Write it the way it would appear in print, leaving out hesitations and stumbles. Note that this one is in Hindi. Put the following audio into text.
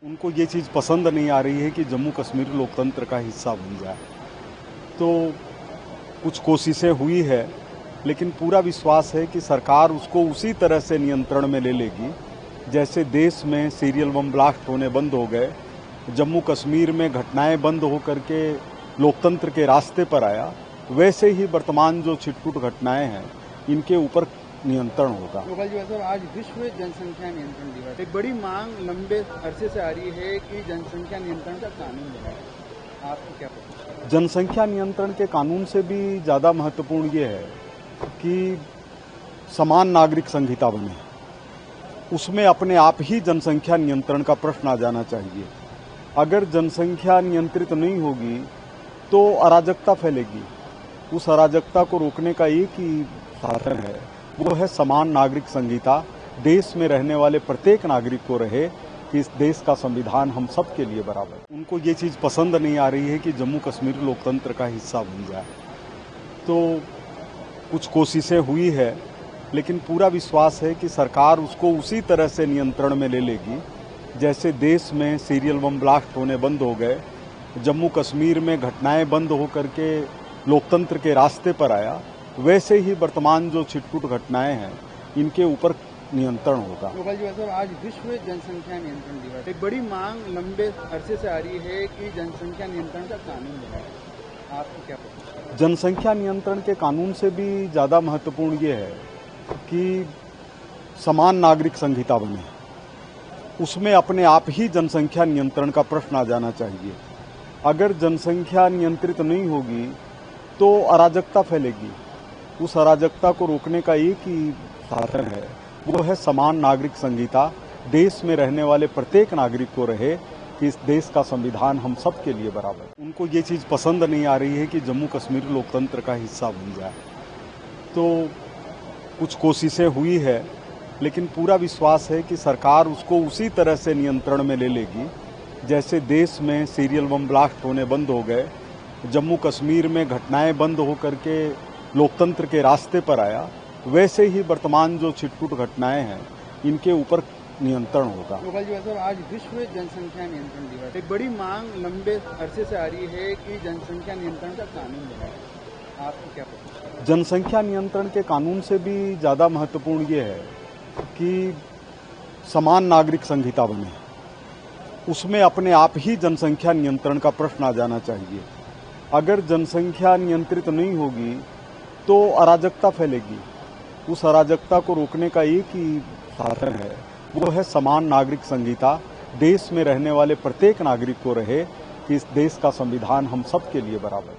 उनको ये चीज़ पसंद नहीं आ रही है कि जम्मू कश्मीर लोकतंत्र का हिस्सा बन जाए। तो कुछ कोशिशें हुई है, लेकिन पूरा विश्वास है कि सरकार उसको उसी तरह से नियंत्रण में ले लेगी जैसे देश में सीरियल बम ब्लास्ट होने बंद हो गए, जम्मू कश्मीर में घटनाएं बंद होकर के लोकतंत्र के रास्ते पर आया, वैसे ही वर्तमान जो छिटपुट घटनाएं हैं इनके ऊपर नियंत्रण होगा। गोपाल जी साहब, आज विश्व जनसंख्या नियंत्रण दिवस, एक बड़ी मांग लंबे अरसे से आ रही है कि जनसंख्या नियंत्रण का कानून बनाए, आपको क्या पता है? जनसंख्या नियंत्रण के कानून से भी ज़्यादा महत्वपूर्ण ये है कि समान नागरिक संहिता बने, उसमें अपने आप ही जनसंख्या नियंत्रण का प्रश्न आ जाना चाहिए। अगर जनसंख्या नियंत्रित नहीं होगी तो अराजकता फैलेगी। उस अराजकता को रोकने का एक ही साधन है, वो है समान नागरिक संहिता। देश में रहने वाले प्रत्येक नागरिक को रहे कि इस देश का संविधान हम सब के लिए बराबर। उनको ये चीज़ पसंद नहीं आ रही है कि जम्मू कश्मीर लोकतंत्र का हिस्सा बन जाए। तो कुछ कोशिशें हुई है, लेकिन पूरा विश्वास है कि सरकार उसको उसी तरह से नियंत्रण में ले लेगी जैसे देश में सीरियल बम ब्लास्ट होने बंद हो गए, जम्मू कश्मीर में घटनाएं बंद होकर के लोकतंत्र के रास्ते पर आया, वैसे ही वर्तमान जो छिटपुट घटनाएं हैं इनके ऊपर नियंत्रण होगा। गोपाल जी साहब, आज विश्व जनसंख्या नियंत्रण दिवस, एक बड़ी मांग लंबे अरसे से आ रही है कि जनसंख्या नियंत्रण का कानून बनाए, आपको क्या पता है? जनसंख्या नियंत्रण के कानून से भी ज़्यादा महत्वपूर्ण ये है कि समान नागरिक संहिता बने, उसमें अपने आप ही जनसंख्या नियंत्रण का प्रश्न आ जाना चाहिए। अगर जनसंख्या नियंत्रित नहीं होगी तो अराजकता फैलेगी। उस अराजकता को रोकने का एक ही साधन है, वो है समान नागरिक संहिता। देश में रहने वाले प्रत्येक नागरिक को रहे कि इस देश का संविधान हम सब के लिए बराबर। उनको ये चीज़ पसंद नहीं आ रही है कि जम्मू कश्मीर लोकतंत्र का हिस्सा बन जाए। तो कुछ कोशिशें हुई है, लेकिन पूरा विश्वास है कि सरकार उसको उसी तरह से नियंत्रण में ले लेगी जैसे देश में सीरियल बम ब्लास्ट होने बंद हो गए, जम्मू कश्मीर में घटनाएं बंद होकर के लोकतंत्र के रास्ते पर आया, वैसे ही वर्तमान जो छिटपुट घटनाएं हैं इनके ऊपर नियंत्रण होगा। गोपाल जी साहब, आज विश्व जनसंख्या नियंत्रण दिवस, एक बड़ी मांग लंबे अरसे से आ रही है कि जनसंख्या नियंत्रण का कानून बनाए, आपको क्या पता है? जनसंख्या नियंत्रण के कानून से भी ज़्यादा महत्वपूर्ण ये है कि समान नागरिक संहिता बने, उसमें अपने आप ही जनसंख्या नियंत्रण का प्रश्न आ जाना चाहिए। अगर जनसंख्या नियंत्रित नहीं होगी तो अराजकता फैलेगी। उस अराजकता को रोकने का एक ही साधन है, वो है समान नागरिक संहिता। देश में रहने वाले प्रत्येक नागरिक को रहे कि इस देश का संविधान हम सब के लिए बराबर।